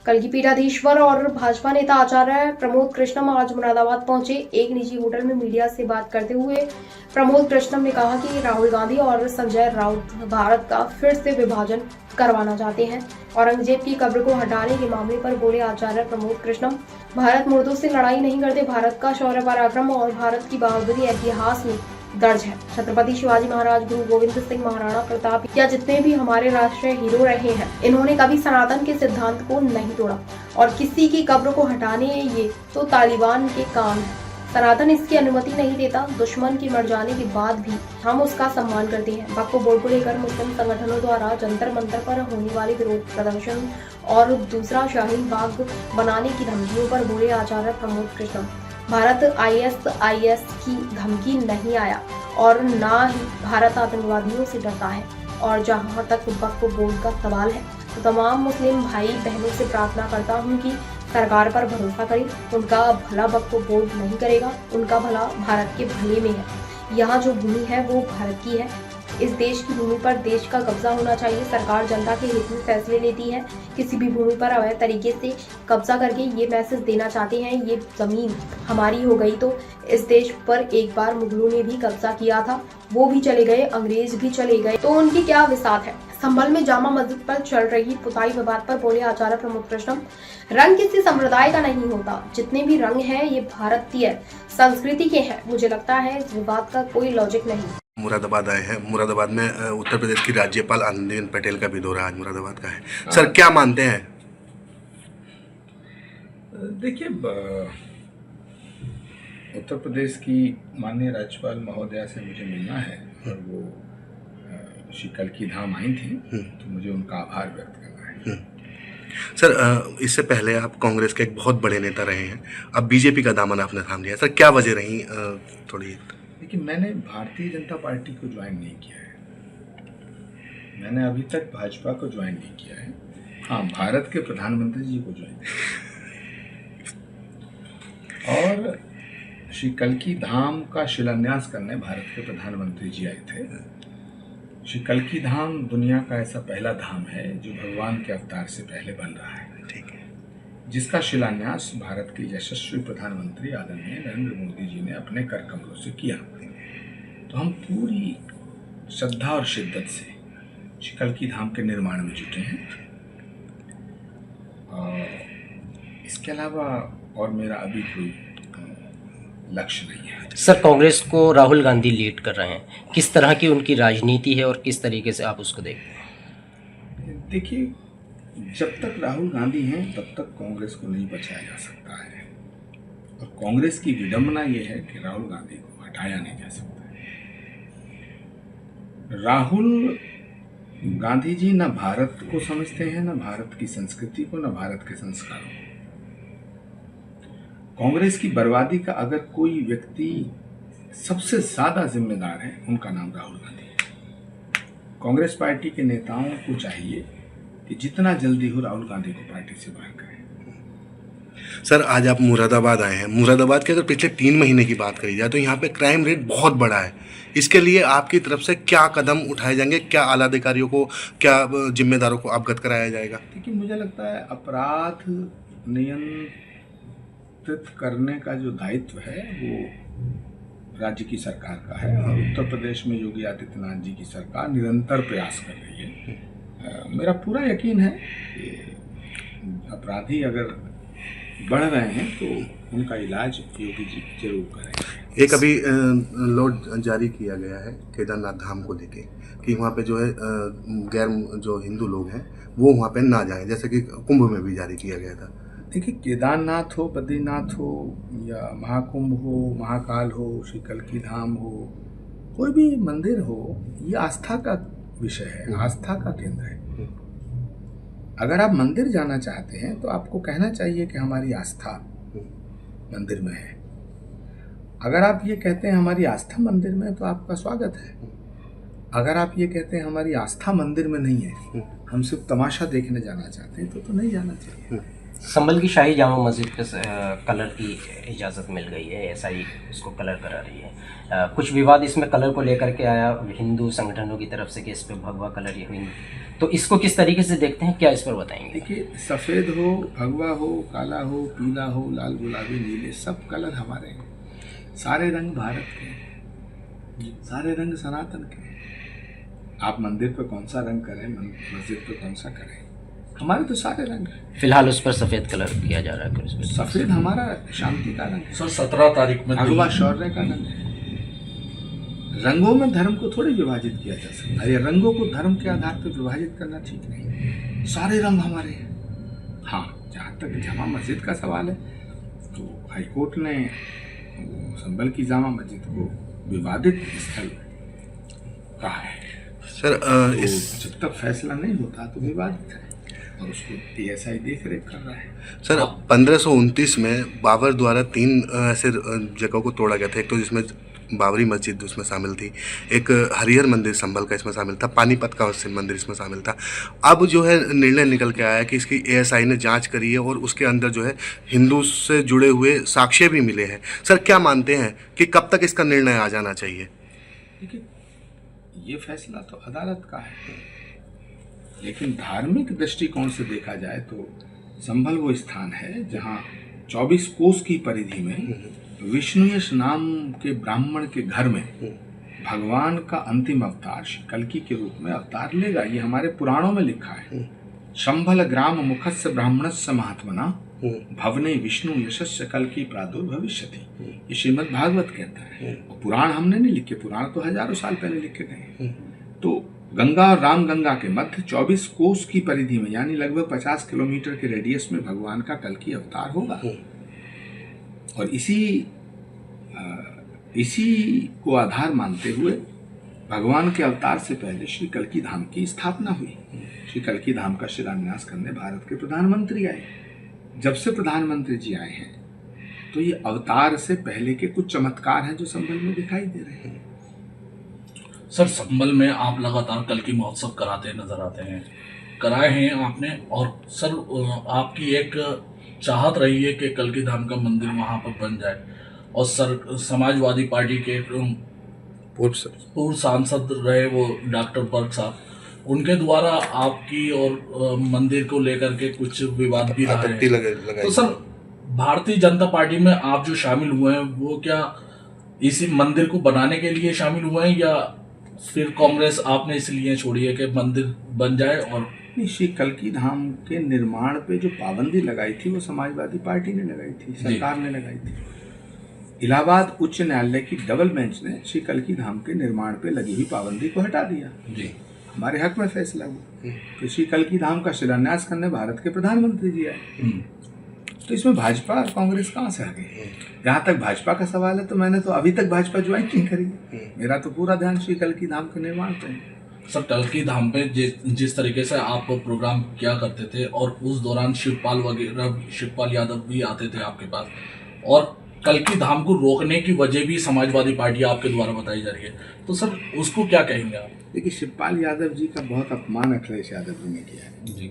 कल की पीठाधीश्वर और भाजपा नेता आचार्य प्रमोद कृष्णम आज मुरादाबाद पहुंचे। एक निजी होटल में मीडिया से बात करते हुए प्रमोद कृष्णम ने कहा कि राहुल गांधी और संजय राउत भारत का फिर से विभाजन करवाना चाहते हैं। औरंगजेब की कब्र को हटाने के मामले पर बोले आचार्य प्रमोद कृष्णम, भारत मुर्दों से लड़ाई नहीं करते। भारत का शौर्य पराक्रम और भारत की बहादुरी इतिहास में दर्ज है। छत्रपति शिवाजी महाराज, गुरु गोविंद सिंह, महाराणा प्रताप या जितने भी हमारे राष्ट्रीय हीरो रहे हैं, इन्होंने कभी सनातन के सिद्धांत को नहीं तोड़ा और किसी की कब्र को हटाने ये तो तालिबान के काम है। सनातन इसकी अनुमति नहीं देता। दुश्मन के मर जाने के बाद भी हम उसका सम्मान करते हैं। वक्फ बोर्ड को लेकर मुस्लिम संगठनों द्वारा जंतर मंतर पर होने वाले विरोध प्रदर्शन और दूसरा शाहीन बाग बनाने की धमकियों पर बोले आचार्य प्रमोद कृष्णम, भारत ISIS की धमकी नहीं आया और ना ही भारत आतंकवादियों से डरता है। और जहां तक वक्फ बोर्ड का सवाल है तो तमाम मुस्लिम भाई बहनों से प्रार्थना करता हूं कि सरकार पर भरोसा करें। उनका भला वक्फ बोर्ड नहीं करेगा, उनका भला भारत के भले में है। यहाँ जो भूमि है वो भारत की है। इस देश की भूमि पर देश का कब्जा होना चाहिए। सरकार जनता के हित में फैसले लेती है। किसी भी भूमि पर अवैध तरीके से कब्जा करके ये मैसेज देना चाहते हैं ये जमीन हमारी हो गई। तो इस देश पर एक बार मुगलों ने भी कब्जा किया था, वो भी चले गए, अंग्रेज भी चले गए, तो उनकी क्या विसात है। संभल में जामा मस्जिद पर चल रही पुताई विवाद पर बोले आचार्य प्रमोद कृष्णम, रंग किसी संप्रदाय का नहीं होता। जितने भी रंग हैं ये भारतीय संस्कृति के हैं। मुझे लगता है इस विवाद का कोई लॉजिक नहीं। मुरादाबाद आए हैं। मुरादाबाद में उत्तर प्रदेश की राज्यपाल आनंदीबेन पटेल का भी दौरा आज मुरादाबाद का है। सर क्या मानते हैं? देखिए, उत्तर प्रदेश की माननीय राज्यपाल महोदया से मुझे मिलना है और वो श्री कल्की धाम आई थी, तो मुझे उनका आभार व्यक्त करना है। सर इससे पहले आप कांग्रेस के एक बहुत बड़े नेता रहे हैं, अब बीजेपी का दामन आपने थाम लिया। सर क्या वजह रही? थोड़ी देखिए, मैंने भारतीय जनता पार्टी को ज्वाइन नहीं किया है। मैंने अभी तक भाजपा को ज्वाइन नहीं किया है। हाँ, भारत के प्रधानमंत्री जी को ज्वाइन किया और श्री कल्की धाम का शिलान्यास करने भारत के प्रधानमंत्री जी आए थे। श्री कल्की धाम दुनिया का ऐसा पहला धाम है जो भगवान के अवतार से पहले बन रहा है, ठीक है, जिसका शिलान्यास भारत के यशस्वी प्रधानमंत्री आदरणीय नरेंद्र मोदी जी ने अपने कर कमलों से किया। तो हम पूरी श्रद्धा और शिद्दत से श्री कल्की धाम के निर्माण में जुटे हैं। और इसके अलावा और मेरा अभी कोई लक्ष्य नहीं है। सर, कांग्रेस को राहुल गांधी लीड कर रहे हैं, किस तरह की उनकी राजनीति है और किस तरीके से आप उसको देखते हैं? देखिए, जब तक राहुल गांधी हैं तब तक कांग्रेस को नहीं बचाया जा सकता है और कांग्रेस की विडंबना ये है कि राहुल गांधी को हटाया नहीं जा सकता है। राहुल गांधी जी न भारत को समझते हैं, न भारत की संस्कृति को, न भारत के संस्कारों को। कांग्रेस की बर्बादी का अगर कोई व्यक्ति सबसे ज्यादा जिम्मेदार है, उनका नाम राहुल गांधी है। कांग्रेस पार्टी के नेताओं को चाहिए कि जितना जल्दी हो राहुल गांधी को पार्टी से बाहर करें। सर आज आप मुरादाबाद आए हैं। मुरादाबाद के अगर पिछले 3 महीने की बात करी जाए तो यहाँ पे क्राइम रेट बहुत बड़ा है। इसके लिए आपकी तरफ से क्या कदम उठाए जाएंगे? क्या आला अधिकारियों को, क्या जिम्मेदारों को अवगत कराया जाएगा? देखिए, मुझे लगता है अपराध नियंत्रित करने का जो दायित्व है वो राज्य की सरकार का है और उत्तर प्रदेश में योगी आदित्यनाथ जी की सरकार निरंतर प्रयास कर रही है। मेरा पूरा यकीन है कि अपराधी अगर बढ़ रहे हैं तो उनका इलाज योगी जी जरूर करेंगे। एक अभी नोट जारी किया गया है केदारनाथ धाम को लेके कि वहाँ पे जो है गैर जो हिंदू लोग हैं वो वहाँ पे ना जाएं, जैसे कि कुंभ में भी जारी किया गया था। देखिए, केदारनाथ हो, बद्रीनाथ हो या महाकुंभ हो, महाकाल हो, श्री कल्की धाम हो, कोई भी मंदिर हो, ये आस्था का विषय है, आस्था का केंद्र है। अगर आप मंदिर जाना चाहते हैं तो आपको कहना चाहिए कि हमारी आस्था मंदिर में है। अगर आप ये कहते हैं हमारी आस्था मंदिर में है तो आपका स्वागत है। अगर आप ये कहते हैं हमारी आस्था मंदिर में नहीं है, हम सिर्फ तमाशा देखने जाना चाहते हैं तो नहीं जाना चाहिए। संभल की शाही जामा मस्जिद पे कलर की इजाज़त मिल गई है, एसआई उसको कलर करा रही है। कुछ विवाद इसमें कलर को लेकर के आया हिंदू संगठनों की तरफ से कि इस पे भगवा कलर ये हुई, तो इसको किस तरीके से देखते हैं, क्या इस पर बताएंगे? देखिए, सफ़ेद हो, भगवा हो, काला हो, पीला हो, लाल, गुलाबी, नीले, सब कलर हमारे हैं। सारे रंग भारत के हैं, सारे रंग सनातन के हैं। आप मंदिर पे कौन सा रंग करें, मस्जिद पे कौन सा करें, हमारे तो सारे रंग हैं। फिलहाल उस पर सफ़ेद कलर किया जा रहा है। सफ़ेद हमारा शांति का रंग है। सर 17 तारीख में भगवा शौर्य का रंग है। रंगों में धर्म को थोड़ी विभाजित किया जा सकता है। ये रंगों को धर्म के आधार पर विभाजित करना ठीक नहीं। सारे रंग हमारे हैं। हाँ, जहाँ तक जामा मस्जिद का सवाल है तो हाईकोर्ट ने संभल की जामा मस्जिद को विवादित स्थल कहा है। सर तो इस जब तक फैसला नहीं होता तो विवादित है और उसको पीएसआई देख रेख कर रहा है। सर 1529 में बाबर द्वारा 3 ऐसे जगहों को तोड़ा गया था। एक तो जिसमें बाबरी मस्जिद उसमें शामिल थी, एक हरिहर मंदिर संभल का इसमें शामिल था, पानीपत का मंदिर इसमें शामिल था। अब जो है निर्णय निकल के आया कि इसकी एएसआई ने जांच करी है और उसके अंदर जो है हिंदू से जुड़े हुए साक्ष्य भी मिले हैं। सर क्या मानते हैं कि कब तक इसका निर्णय आ जाना चाहिए? देखिए, ये फैसला तो अदालत का है, लेकिन धार्मिक दृष्टिकोण से देखा जाए तो संभल वो स्थान है जहाँ 24 कोस की परिधि में विष्णुयश नाम के ब्राह्मण के घर में भगवान का अंतिम अवतार श्री कल्की के रूप में अवतार लेगा। ये हमारे पुराणों में लिखा है। संभल ग्राम मुखस्य ब्राह्मणस्य महात्मना भवने विष्णु यशस्य कल्की प्रादुर्भविष्यति, ये श्रीमद् भागवत कहता है। और पुराण हमने नहीं लिखे, पुराण तो हजारों साल पहले लिखे गए। तो गंगा और राम गंगा के मध्य 24 कोस की परिधि में, यानी लगभग 50 किलोमीटर के रेडियस में भगवान का कल्की अवतार होगा। और इसी को आधार मानते हुए भगवान के अवतार से पहले श्री कल्की धाम की स्थापना हुई। श्री कल्की धाम का शिलान्यास करने भारत के प्रधानमंत्री आए। जब से प्रधानमंत्री जी आए हैं तो ये अवतार से पहले के कुछ चमत्कार हैं जो संभल में दिखाई दे रहे हैं। सर संभल में आप लगातार कल्की महोत्सव कराते नजर आते हैं, कराए हैं आपने, और सर आपकी एक चाहत रही है कि कल्की धाम का मंदिर वहां पर बन जाए, और सर समाजवादी पार्टी के पूर्व सांसद रहे वो डॉक्टर पर्क साहब, उनके द्वारा आपकी और मंदिर को लेकर के कुछ विवाद भी रहा है। तो सर भारतीय जनता पार्टी में आप जो शामिल हुए हैं वो क्या इसी मंदिर को बनाने के लिए शामिल हुए हैं, या फिर कांग्रेस आपने इसलिए छोड़ी है कि मंदिर बन जाए? और श्री कल्की धाम के निर्माण पे जो पाबंदी लगाई थी वो समाजवादी पार्टी ने लगाई थी, सरकार ने लगाई थी। इलाहाबाद उच्च न्यायालय की डबल बेंच ने श्री कल्की धाम के निर्माण पे लगी हुई पाबंदी को हटा दिया। जी, हमारे हक में फैसला हुआ कि श्री कल्की धाम का शिलान्यास करने भारत के प्रधानमंत्री जी आए। तो इसमें भाजपा और कांग्रेस कहाँ से आ गई? जहाँ तक भाजपा का सवाल है तो मैंने तो अभी तक भाजपा ज्वाइन नहीं करी। मेरा तो पूरा ध्यान श्री कल्की धाम के निर्माण पे है। सर कल्की धाम पे जिस तरीके से आप प्रोग्राम किया करते थे, और उस दौरान शिवपाल यादव भी आते थे आपके पास, और कल्की धाम को रोकने की वजह भी समाजवादी पार्टी आपके द्वारा बताई जा रही है, तो सर उसको क्या कहेंगे आप? देखिए, शिवपाल यादव जी का बहुत अपमान अखिलेश यादव जी ने किया है। जी।